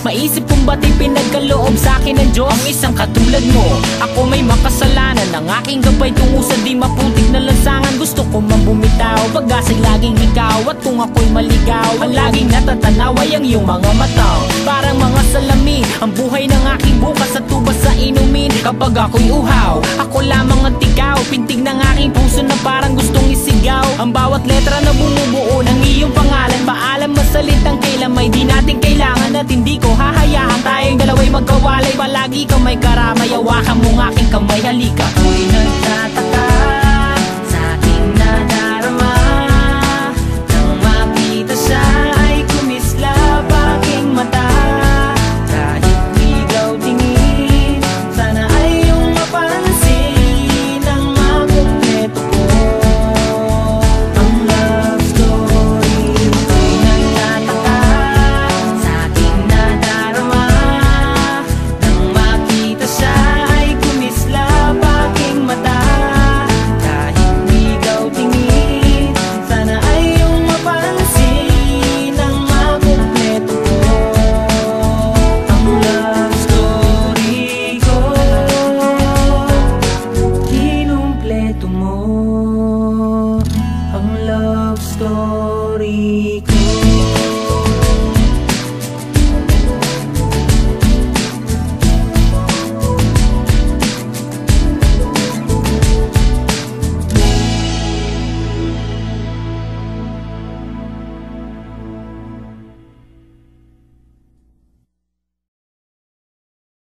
Maisip kung ba't pinagkaloob sa'kin ng Diyos ang isang katulad mo. Ako may makasalanan, ang aking gabay tungo sa di maputik na lansangan. Gusto ko man bumitaw, pag-asa'y laging ikaw. At kung ako'y maligaw, ang laging natatanaw ay ang iyong mga mata. Parang mga salamin, ang buhay ng aking bukas at tubas sa inumin. Kapag ako'y uhaw, ako lamang ang tigaw. Pintig ng aking puso na parang gustong isigaw. Ang bawat letra na bumubuo ng iyong pangalan. Paalam masalitang kailan may di natin kailangan. At hindi ko hahayaan tayong dalawa'y magkawalay. Palagi ka may karamay, hawakan mong aking kamay, halika.